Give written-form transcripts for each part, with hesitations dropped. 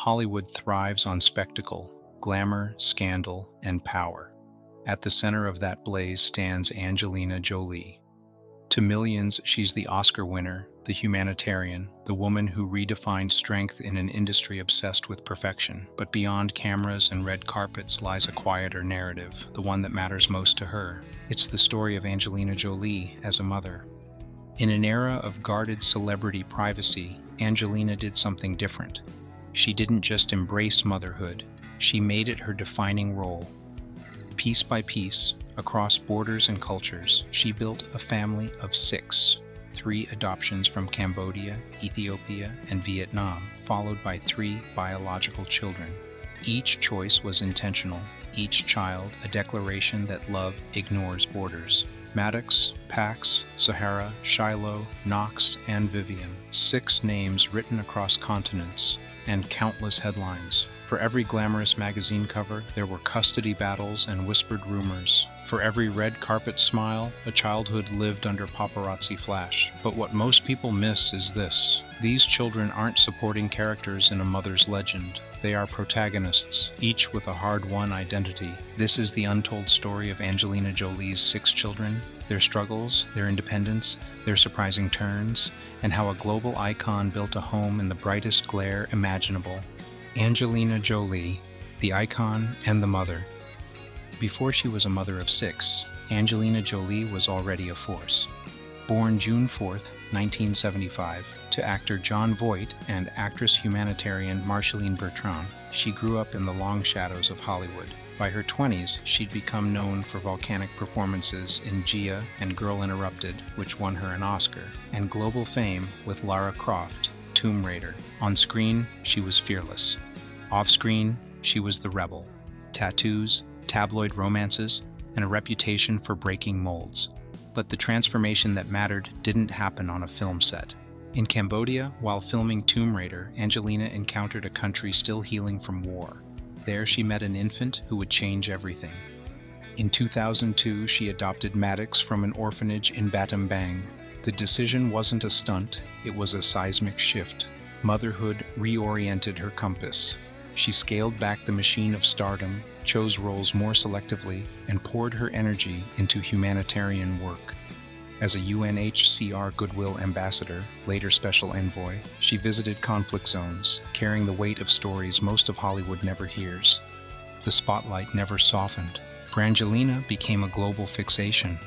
Hollywood thrives on spectacle, glamour, scandal, and power. At the center of that blaze stands Angelina Jolie. To millions, she's the Oscar winner, the humanitarian, the woman who redefined strength in an industry obsessed with perfection. But beyond cameras and red carpets lies a quieter narrative, the one that matters most to her. It's the story of Angelina Jolie as a mother. In an era of guarded celebrity privacy, Angelina did something different. She didn't just embrace motherhood, she made it her defining role. Piece by piece, across borders and cultures, she built a family of 6, 3 adoptions from Cambodia, Ethiopia, and Vietnam, followed by 3 biological children. Each choice was intentional, each child a declaration that love ignores borders. Maddox, Pax, Zahara, Shiloh, Knox, and Vivienne. 6 names written across continents, and countless headlines. For every glamorous magazine cover, there were custody battles and whispered rumors. For every red carpet smile, a childhood lived under paparazzi flash. But what most people miss is this. These children aren't supporting characters in a mother's legend. They are protagonists, each with a hard-won identity. This is the untold story of Angelina Jolie's 6 children, their struggles, their independence, their surprising turns, and how a global icon built a home in the brightest glare imaginable. Angelina Jolie, the icon and the mother. Before she was a mother of 6, Angelina Jolie was already a force. Born June 4, 1975, to actor Jon Voight and actress humanitarian Marceline Bertrand, she grew up in the long shadows of Hollywood. By her 20s, she'd become known for volcanic performances in Gia and Girl Interrupted, which won her an Oscar, and global fame with Lara Croft, Tomb Raider. On screen, she was fearless. Off-screen, she was the rebel. Tattoos, tabloid romances, and a reputation for breaking molds. But the transformation that mattered didn't happen on a film set. In Cambodia, while filming Tomb Raider, Angelina encountered a country still healing from war. There she met an infant who would change everything. In 2002, she adopted Maddox from an orphanage in Battambang. The decision wasn't a stunt, it was a seismic shift. Motherhood reoriented her compass. She scaled back the machine of stardom, chose roles more selectively, and poured her energy into humanitarian work. As a UNHCR Goodwill Ambassador, later Special Envoy, she visited conflict zones, carrying the weight of stories most of Hollywood never hears. The spotlight never softened. Brangelina became a global fixation.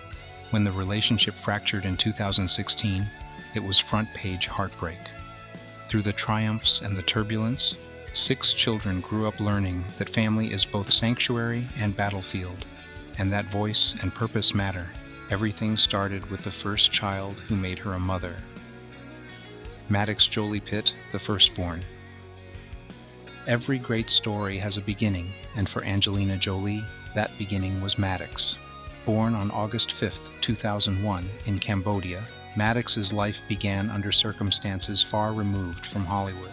When the relationship fractured in 2016, it was front-page heartbreak. Through the triumphs and the turbulence, 6 children grew up learning that family is both sanctuary and battlefield, and that voice and purpose matter. Everything started with the first child who made her a mother. Maddox Jolie Pitt, the firstborn. Every great story has a beginning, and for Angelina Jolie, that beginning was Maddox. Born on August 5, 2001, in Cambodia, Maddox's life began under circumstances far removed from Hollywood.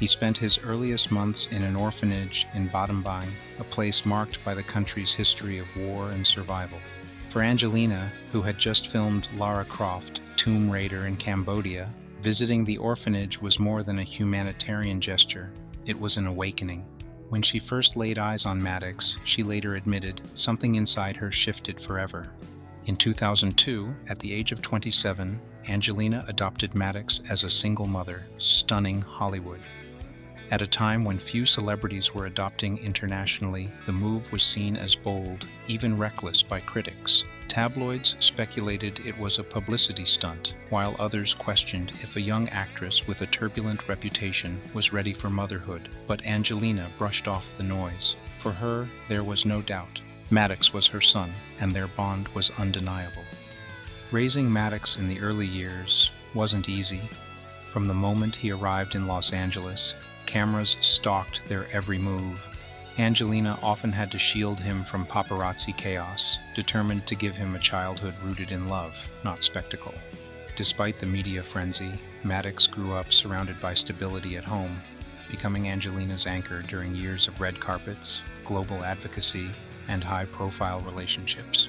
He spent his earliest months in an orphanage in Battambang, a place marked by the country's history of war and survival. For Angelina, who had just filmed Lara Croft, Tomb Raider in Cambodia, visiting the orphanage was more than a humanitarian gesture. It was an awakening. When she first laid eyes on Maddox, she later admitted something inside her shifted forever. In 2002, at the age of 27, Angelina adopted Maddox as a single mother, stunning Hollywood. At a time when few celebrities were adopting internationally, the move was seen as bold, even reckless by critics. Tabloids speculated it was a publicity stunt, while others questioned if a young actress with a turbulent reputation was ready for motherhood. But Angelina brushed off the noise. For her, there was no doubt. Maddox was her son, and their bond was undeniable. Raising Maddox in the early years wasn't easy. From the moment he arrived in Los Angeles, cameras stalked their every move. Angelina often had to shield him from paparazzi chaos, determined to give him a childhood rooted in love, not spectacle. Despite the media frenzy, Maddox grew up surrounded by stability at home, becoming Angelina's anchor during years of red carpets, global advocacy, and high-profile relationships.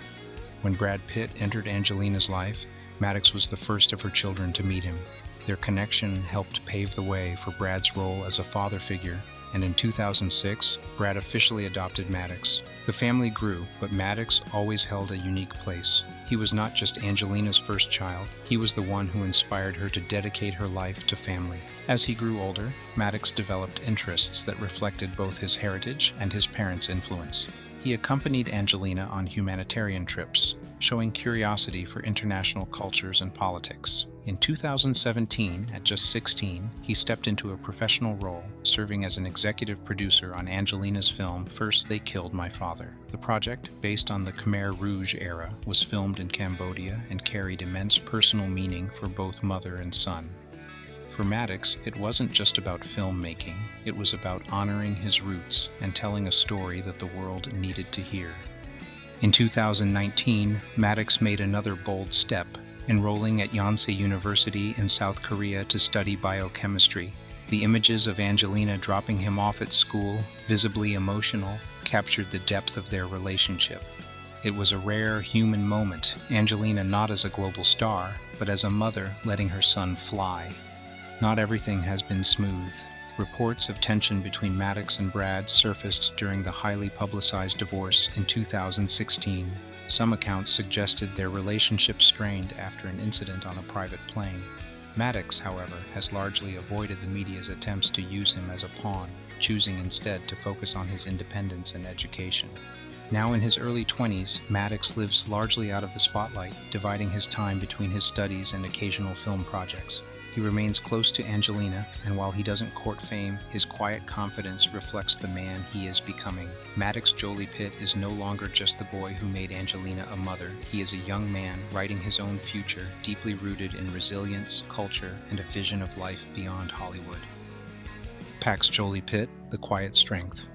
When Brad Pitt entered Angelina's life, Maddox was the first of her children to meet him. Their connection helped pave the way for Brad's role as a father figure, and in 2006, Brad officially adopted Maddox. The family grew, but Maddox always held a unique place. He was not just Angelina's first child, he was the one who inspired her to dedicate her life to family. As he grew older, Maddox developed interests that reflected both his heritage and his parents' influence. He accompanied Angelina on humanitarian trips, showing curiosity for international cultures and politics. In 2017, at just 16, he stepped into a professional role, serving as an executive producer on Angelina's film First They Killed My Father. The project, based on the Khmer Rouge era, was filmed in Cambodia and carried immense personal meaning for both mother and son. For Maddox, it wasn't just about filmmaking, it was about honoring his roots and telling a story that the world needed to hear. In 2019, Maddox made another bold step, enrolling at Yonsei University in South Korea to study biochemistry. The images of Angelina dropping him off at school, visibly emotional, captured the depth of their relationship. It was a rare human moment, Angelina not as a global star, but as a mother letting her son fly. Not everything has been smooth. Reports of tension between Maddox and Brad surfaced during the highly publicized divorce in 2016. Some accounts suggested their relationship strained after an incident on a private plane. Maddox, however, has largely avoided the media's attempts to use him as a pawn, choosing instead to focus on his independence and education. Now in his early 20s, Maddox lives largely out of the spotlight, dividing his time between his studies and occasional film projects. He remains close to Angelina, and while he doesn't court fame, his quiet confidence reflects the man he is becoming. Maddox Jolie Pitt is no longer just the boy who made Angelina a mother. He is a young man writing his own future, deeply rooted in resilience, culture, and a vision of life beyond Hollywood. Pax Jolie Pitt, the quiet strength.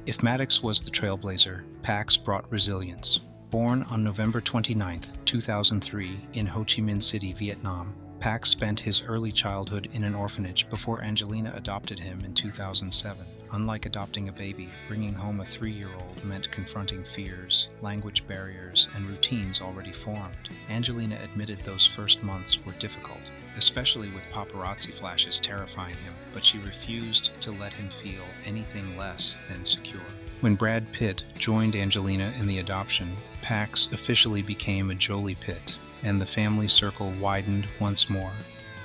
If Maddox was the trailblazer, Pax brought resilience. Born on November 29, 2003, in Ho Chi Minh City, Vietnam, Pax spent his early childhood in an orphanage before Angelina adopted him in 2007. Unlike adopting a baby, bringing home a 3-year-old meant confronting fears, language barriers, and routines already formed. Angelina admitted those first months were difficult, especially with paparazzi flashes terrifying him, but she refused to let him feel anything less than secure. When Brad Pitt joined Angelina in the adoption, Pax officially became a Jolie Pitt, and the family circle widened once more.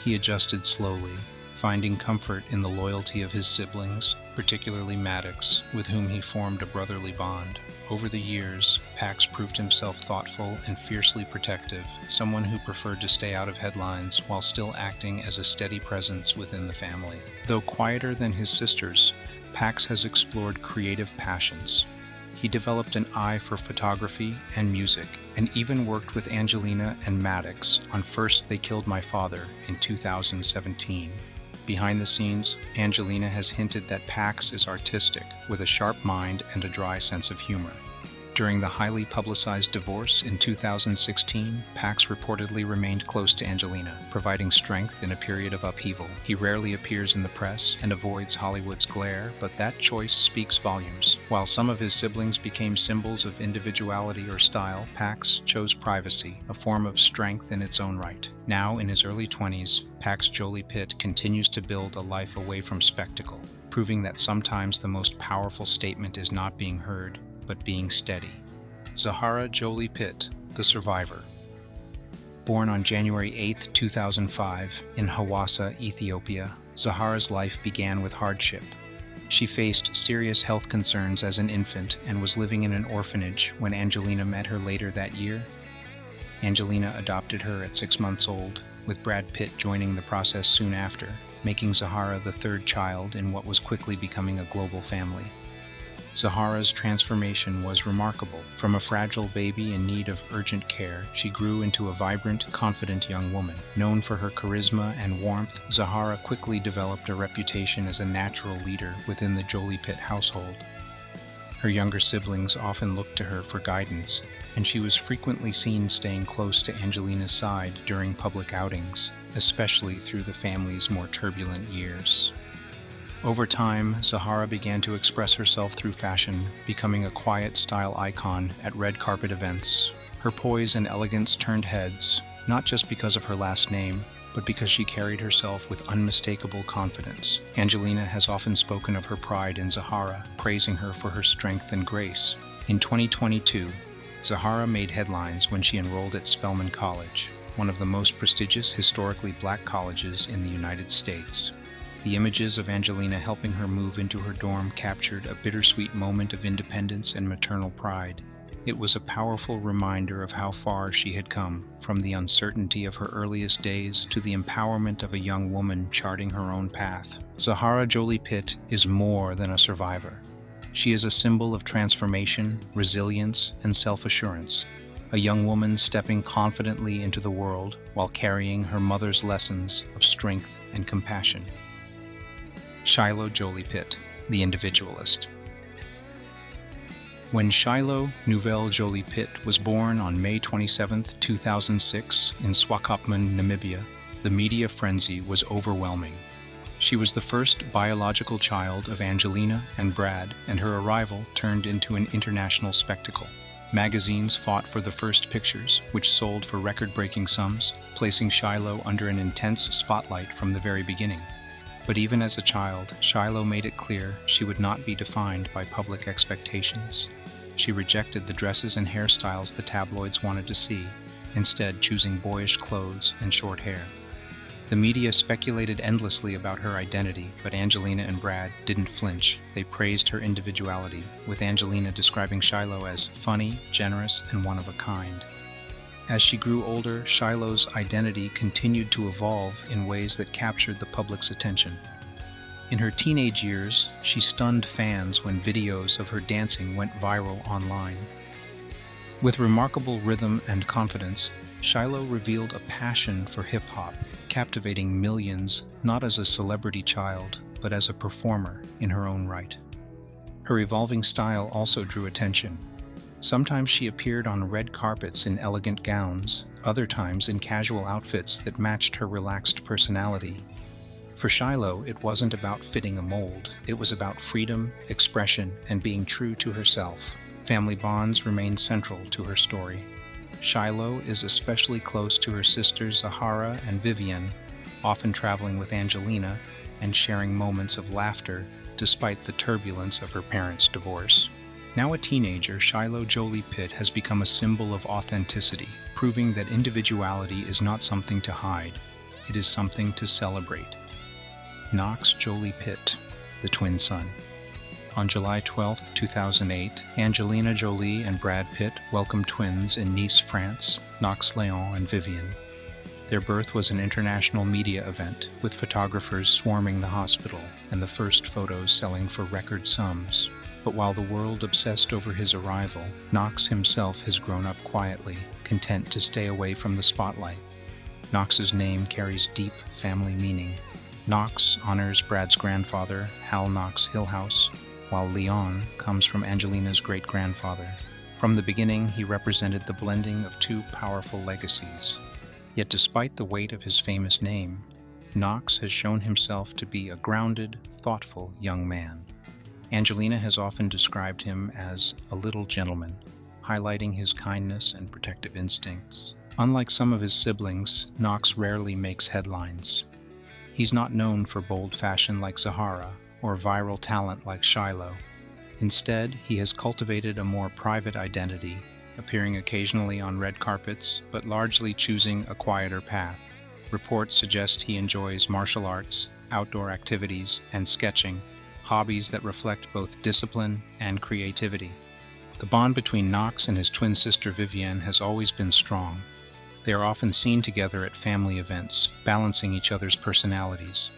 He adjusted slowly, finding comfort in the loyalty of his siblings, particularly Maddox, with whom he formed a brotherly bond. Over the years, Pax proved himself thoughtful and fiercely protective, someone who preferred to stay out of headlines while still acting as a steady presence within the family. Though quieter than his sisters, Pax has explored creative passions. He developed an eye for photography and music, and even worked with Angelina and Maddox on First They Killed My Father in 2017. Behind the scenes, Angelina has hinted that Pax is artistic, with a sharp mind and a dry sense of humor. During the highly publicized divorce in 2016, Pax reportedly remained close to Angelina, providing strength in a period of upheaval. He rarely appears in the press and avoids Hollywood's glare, but that choice speaks volumes. While some of his siblings became symbols of individuality or style, Pax chose privacy, a form of strength in its own right. Now, in his early 20s, Pax Jolie Pitt continues to build a life away from spectacle, proving that sometimes the most powerful statement is not being heard, but being steady. Zahara Jolie Pitt, the survivor. Born on January 8, 2005, in Hawassa, Ethiopia, Zahara's life began with hardship. She faced serious health concerns as an infant and was living in an orphanage when Angelina met her later that year. Angelina adopted her at 6 months old, with Brad Pitt joining the process soon after, making Zahara the third child in what was quickly becoming a global family. Zahara's transformation was remarkable. From a fragile baby in need of urgent care, she grew into a vibrant, confident young woman. Known for her charisma and warmth, Zahara quickly developed a reputation as a natural leader within the Jolie Pitt household. Her younger siblings often looked to her for guidance, and she was frequently seen staying close to Angelina's side during public outings, especially through the family's more turbulent years. Over time, Zahara began to express herself through fashion, becoming a quiet style icon at red carpet events. Her poise and elegance turned heads, not just because of her last name, but because she carried herself with unmistakable confidence. Angelina has often spoken of her pride in Zahara, praising her for her strength and grace. In 2022, Zahara made headlines when she enrolled at Spelman College, one of the most prestigious historically black colleges in the United States. The images of Angelina helping her move into her dorm captured a bittersweet moment of independence and maternal pride. It was a powerful reminder of how far she had come, from the uncertainty of her earliest days to the empowerment of a young woman charting her own path. Zahara Jolie Pitt is more than a survivor. She is a symbol of transformation, resilience, and self-assurance, a young woman stepping confidently into the world while carrying her mother's lessons of strength and compassion. Shiloh Jolie Pitt, the individualist. When Shiloh Nouvelle Jolie Pitt was born on May 27, 2006, in Swakopmund, Namibia, the media frenzy was overwhelming. She was the first biological child of Angelina and Brad, and her arrival turned into an international spectacle. Magazines fought for the first pictures, which sold for record-breaking sums, placing Shiloh under an intense spotlight from the very beginning. But even as a child, Shiloh made it clear she would not be defined by public expectations. She rejected the dresses and hairstyles the tabloids wanted to see, instead choosing boyish clothes and short hair. The media speculated endlessly about her identity, but Angelina and Brad didn't flinch. They praised her individuality, with Angelina describing Shiloh as funny, generous, and one of a kind. As she grew older, Shiloh's identity continued to evolve in ways that captured the public's attention. In her teenage years, she stunned fans when videos of her dancing went viral online. With remarkable rhythm and confidence, Shiloh revealed a passion for hip-hop, captivating millions not as a celebrity child, but as a performer in her own right. Her evolving style also drew attention. Sometimes she appeared on red carpets in elegant gowns, other times in casual outfits that matched her relaxed personality. For Shiloh, it wasn't about fitting a mold. It was about freedom, expression, and being true to herself. Family bonds remained central to her story. Shiloh is especially close to her sisters Zahara and Vivienne, often traveling with Angelina and sharing moments of laughter despite the turbulence of her parents' divorce. Now a teenager, Shiloh Jolie Pitt has become a symbol of authenticity, proving that individuality is not something to hide, it is something to celebrate. Knox Jolie Pitt, the twin son. On July 12, 2008, Angelina Jolie and Brad Pitt welcomed twins in Nice, France, Knox Léon and Vivienne. Their birth was an international media event, with photographers swarming the hospital and the first photos selling for record sums. But while the world obsessed over his arrival, Knox himself has grown up quietly, content to stay away from the spotlight. Knox's name carries deep family meaning. Knox honors Brad's grandfather, Hal Knox Hillhouse, while Leon comes from Angelina's great-grandfather. From the beginning, he represented the blending of two powerful legacies. Yet despite the weight of his famous name, Knox has shown himself to be a grounded, thoughtful young man. Angelina has often described him as a little gentleman, highlighting his kindness and protective instincts. Unlike some of his siblings, Knox rarely makes headlines. He's not known for bold fashion like Zahara or viral talent like Shiloh. Instead, he has cultivated a more private identity, appearing occasionally on red carpets, but largely choosing a quieter path. Reports suggest he enjoys martial arts, outdoor activities, and sketching, hobbies that reflect both discipline and creativity. The bond between Knox and his twin sister Vivienne has always been strong. They are often seen together at family events, balancing each other's personalities.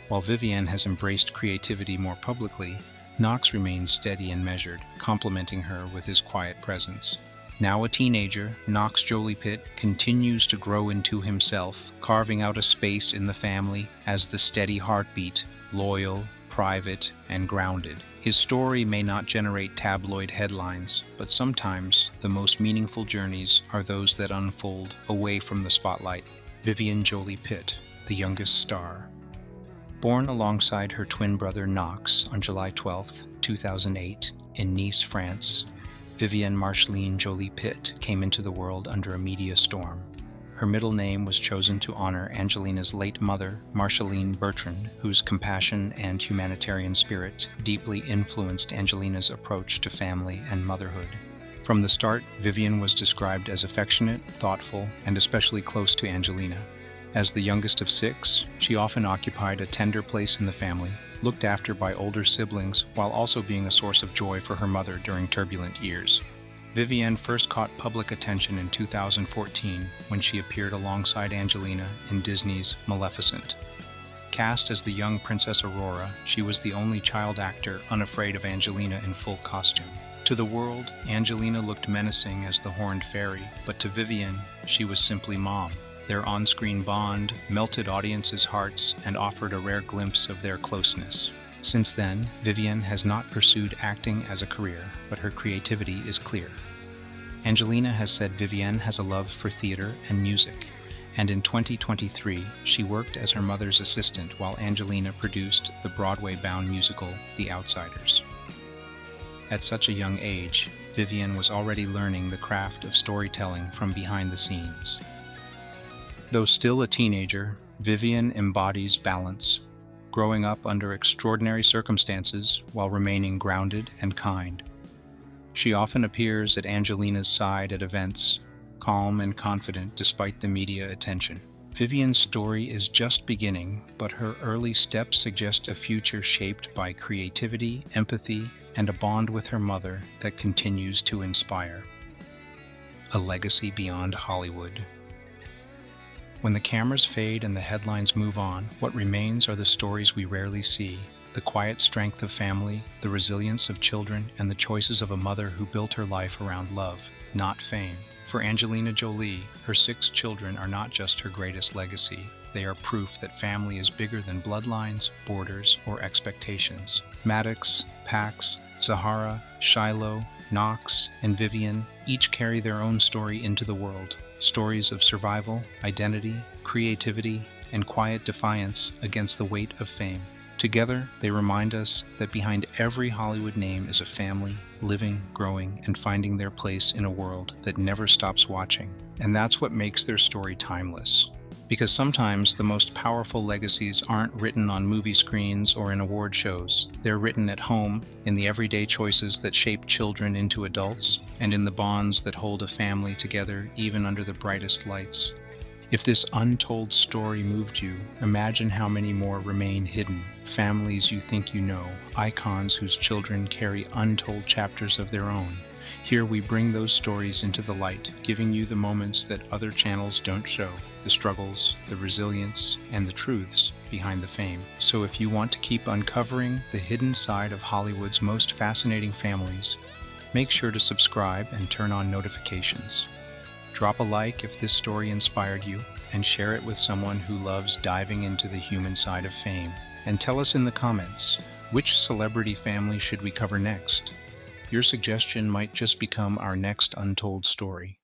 While Vivienne has embraced creativity more publicly, Knox remains steady and measured, complementing her with his quiet presence. Now a teenager, Knox Jolie Pitt continues to grow into himself, carving out a space in the family as the steady heartbeat, loyal, private, and grounded. His story may not generate tabloid headlines, but sometimes the most meaningful journeys are those that unfold away from the spotlight. Vivienne Jolie Pitt, the youngest star. Born alongside her twin brother Knox on July 12, 2008, in Nice, France, Vivienne Marceline Jolie Pitt came into the world under a media storm. Her middle name was chosen to honor Angelina's late mother, Marceline Bertrand, whose compassion and humanitarian spirit deeply influenced Angelina's approach to family and motherhood. From the start, Vivienne was described as affectionate, thoughtful, and especially close to Angelina. As the youngest of 6, she often occupied a tender place in the family, looked after by older siblings while also being a source of joy for her mother during turbulent years. Vivienne first caught public attention in 2014 when she appeared alongside Angelina in Disney's Maleficent. Cast as the young Princess Aurora, she was the only child actor unafraid of Angelina in full costume. To the world, Angelina looked menacing as the Horned Fairy, but to Vivienne, she was simply Mom. Their on-screen bond melted audiences' hearts and offered a rare glimpse of their closeness. Since then, Vivienne has not pursued acting as a career, but her creativity is clear. Angelina has said Vivienne has a love for theater and music, and in 2023, she worked as her mother's assistant while Angelina produced the Broadway-bound musical The Outsiders. At such a young age, Vivienne was already learning the craft of storytelling from behind the scenes. Though still a teenager, Vivienne embodies balance, growing up under extraordinary circumstances while remaining grounded and kind. She often appears at Angelina's side at events, calm and confident despite the media attention. Vivienne's story is just beginning, but her early steps suggest a future shaped by creativity, empathy, and a bond with her mother that continues to inspire. A legacy beyond Hollywood. When the cameras fade and the headlines move on, what remains are the stories we rarely see, the quiet strength of family, the resilience of children, and the choices of a mother who built her life around love, not fame. For Angelina Jolie, her 6 children are not just her greatest legacy. They are proof that family is bigger than bloodlines, borders, or expectations. Maddox, Pax, Zahara, Shiloh, Knox, and Vivienne each carry their own story into the world. Stories of survival, identity, creativity, and quiet defiance against the weight of fame. Together, they remind us that behind every Hollywood name is a family, living, growing, and finding their place in a world that never stops watching. And that's what makes their story timeless. Because sometimes the most powerful legacies aren't written on movie screens or in award shows. They're written at home, in the everyday choices that shape children into adults, and in the bonds that hold a family together even under the brightest lights. If this untold story moved you, imagine how many more remain hidden. Families you think you know, icons whose children carry untold chapters of their own. Here we bring those stories into the light, giving you the moments that other channels don't show, the struggles, the resilience, and the truths behind the fame. So if you want to keep uncovering the hidden side of Hollywood's most fascinating families, make sure to subscribe and turn on notifications. Drop a like if this story inspired you, and share it with someone who loves diving into the human side of fame. And tell us in the comments, which celebrity family should we cover next? Your suggestion might just become our next untold story.